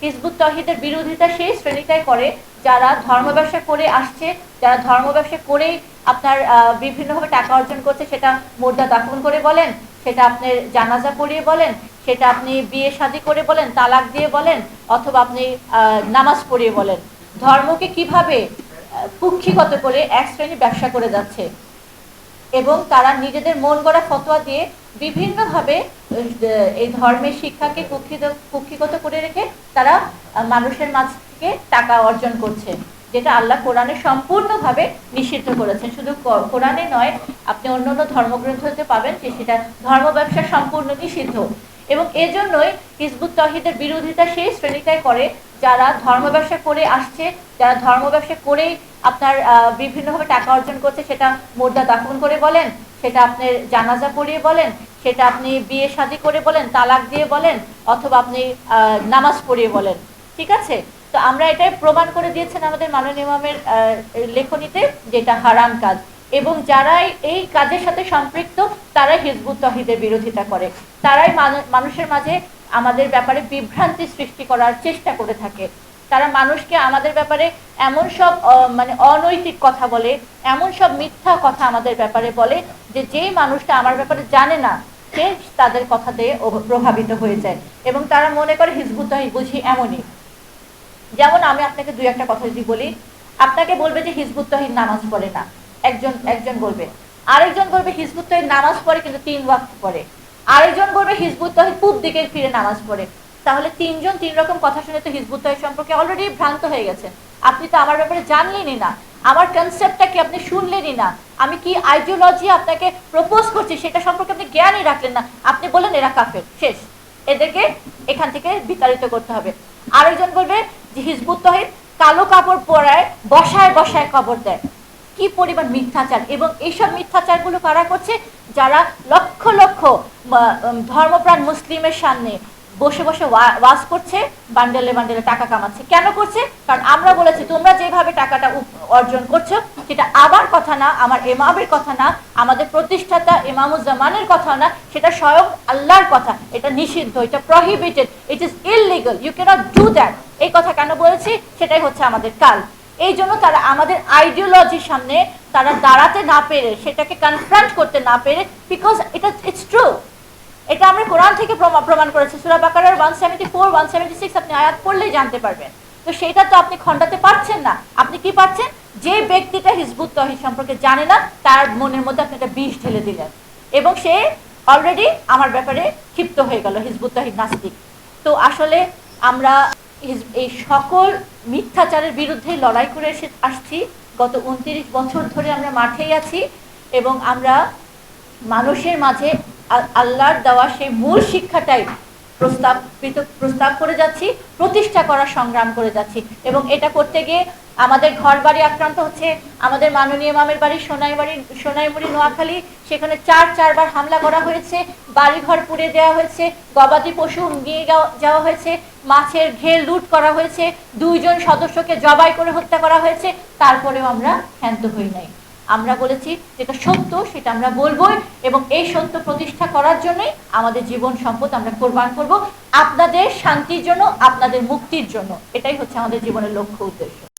Hizb ut তৌহিদের বিরোধিতা সেই শ্রেণীটাই করে যারা ধর্ম ব্যবসা করে আসছে, যারা ধর্ম ব্যবসা করেই আপনার বিভিন্নভাবে টাকা অর্জন করছে, সেটা মুর্দা দাফন করে বলেন, সেটা আপনি জানাজা পড়িয়ে বলেন, সেটা আপনি বিয়ে শাদী করে বলেন, তালাক দিয়ে বলেন, অথবা আপনি নামাজ পড়িয়ে বলেন। ধর্মকে কিভাবে কুক্ষিগত করে এক শ্রেণী ব্যবসা করে যাচ্ছে এবং তারা নিজেদের মন গড়া ফতোয়া দিয়ে বিভিন্নভাবে এই ধর্মের শিক্ষাকে কুক্ষিগত করে রেখে তারা মানুষের মাঝ থেকে টাকা অর্জন করছে, যেটা আল্লাহ কোরআনে সম্পূর্ণভাবে নিষিদ্ধ করেছেন। শুধু কোরআনে নয়, আপনি অন্য অন্য ধর্মগ্রন্থতে পাবেন যে সেটা ধর্ম ব্যবসা সম্পূর্ণ নিষিদ্ধ। এবং এজন্যই হিজবুত তৌহিদের বিরোধিতা সেই শ্রেণীটাই করে যারা ধর্ম ব্যবসা করে আসছে, যারা ধর্ম ব্যবসা করেই আপনার বিভিন্নভাবে টাকা অর্জন করছে, সেটা মুর্দা দাফন করে বলেন, সেটা আপনি জানাজা পড়িয়ে বলেন, সেটা আপনি বিয়ে শাদী করে বলেন, তালাক দিয়ে বলেন, অথবা আপনি নামাজ পড়িয়ে বলেন। ঠিক আছে, তো আমরা এটাই প্রমাণ করে দিয়েছেন আমাদের মাননীয় ইমামের লেখনীতে, যেটা হারাম কাজ। এবং যারাই এই কাজের সাথে সম্পৃক্ত তারাই হিজবুত তৌহিদের বিরোধিতা করে, তারাই মানুষের মাঝে আমাদের ব্যাপারে বিভ্রান্তি সৃষ্টি করার চেষ্টা করে থাকে। তারা মানুষকে আমাদের ব্যাপারে এমন সব মানে অনৈতিক কথা বলে, এমন সব মিথ্যা কথা আমাদের ব্যাপারে বলে যে যেই মানুষটা আমার ব্যাপারে জানে না সে তাদের কথাতে প্রভাবিত হয়ে যায় এবং তারা মনে করে হিজবুত তৌহিদ বুঝি এমনই। যেমন আমি আপনাকে দুই একটা কথা যদি বলি, আপনাকে বলবে যে হিজবুত তৌহিদ নামাজ পড়ে না, একজন বলবে। আরেকজন বলবে হিজবুত তৌহিদ নামাজ পড়ে কিন্তু 3 ওয়াক্ত পড়ে। আরেকজন বলবে হিজবুত তৌহিদ পূব দিকে ফিরে নামাজ পড়ে। তাহলে তিনজন তিন রকম কথা শুনে তো হিজবুত তৌহিদ সম্পর্কে অলরেডি ভ্রান্ত হয়ে গেছেন। আপনি তো আমার ব্যাপারে জানলেনই না, আমার কনসেপ্টটা কি আপনি শুনলেনই না, আমি কি আইডিওলজি আপনাকে প্রপোজ করছি সেটা সম্পর্কে আপনি জ্ঞানই রাখলেন না। আপনি বলেন এরা কাফের, শেষ, এদেরকে এখান থেকে বিতাড়িত করতে হবে। আরেকজন বলবে যে হিজবুত তৌহিদ কালো কাপড় পরায় বসায় বসায় কবর দেয়। কি পরিমাণ মিথ্যাচার! এবং এইসব মিথ্যাচারগুলো কারা করছে? যারা লক্ষ লক্ষ ধর্মপ্রাণ মুসলিমের সামনে বসে বসে ওয়াজ করছে, বান্ডেলে বান্ডেলে টাকা কামাচ্ছে। কেন করছে? কারণ আমরা বলেছি তোমরা যেভাবে টাকাটা অর্জন করছো সেটা আমার কথা না, আমার ইমামের কথা না, আমাদের প্রতিষ্ঠাতা ইমামুজ্জামানের কথা না, সেটা স্বয়ং আল্লাহর কথা। এটা নিষিদ্ধ, এটা prohibited, it is illegal, you cannot do that. এই কথা কেন বলেছি? সেটাই হচ্ছে আমাদের কাল। এই জন্য তারা আমাদের আইডিওলজির সামনে তারা দাঁড়াতে না পেরে, সেটাকে কনফ্রন্ট করতে না পেরে, বিকজ ইটস ট্রু, এটা আমরা কোরআন থেকে প্রমাণ করেছি। সূরা বাকারার 174, 176 আপনি আয়াত পড়লেই জানতে পারবেন। তো সেটা তো আপনি খণ্ডাতে পারছেন না। আপনি কি পারছেন? যে ব্যক্তিটা হিজবুত তৌহিদ সম্পর্কে জানে না তার মনের মধ্যে আপনি একটা বিষ ঢেলে দিলেন এবং সে অলরেডি আমার ব্যাপারে ক্ষিপ্ত হয়ে গেল, হিজবুত তৌহিদ নাস্তিক। তো আসলে আমরা এই সকল মিথ্যাচারের বিরুদ্ধে লড়াই করে আসছি। গত 29 বছর ধরে আমরা মাঠেই আছি এবং আমরা মানুষের মাঝে আল্লাহর দেওয়া সেই মূল শিক্ষাটাই প্রস্তাব করে যাচ্ছি, প্রতিষ্ঠা করার সংগ্রাম করে যাচ্ছি। এবং এটা করতে গিয়ে আমাদের ঘর বাড়ি আক্রান্ত হচ্ছে। আমাদের মাননীয় ইমামের বাড়ি সোনাইমুড়ি নোয়াখালী, সেখানে 4বার হামলা করা হয়েছে, বাড়িঘর পুড়ে দেওয়া হয়েছে, গবাদি পশু নিয়ে যাওয়া হয়েছে, মাছের ঘের লুট করা হয়েছে, 2 জন সদস্যকে জবাই করে হত্যা করা হয়েছে। তারপরেও আমরা ক্ষান্ত হই নাই। আমরা বলেছি যেটা সত্য সেটা আমরা বলবোই এবং এই সত্য প্রতিষ্ঠা করার জন্যই আমাদের জীবন সম্পদ আমরা কোরবান করব, আপনাদের শান্তির জন্য, আপনাদের মুক্তির জন্য। এটাই হচ্ছে আমাদের জীবনের লক্ষ্য উদ্দেশ্য।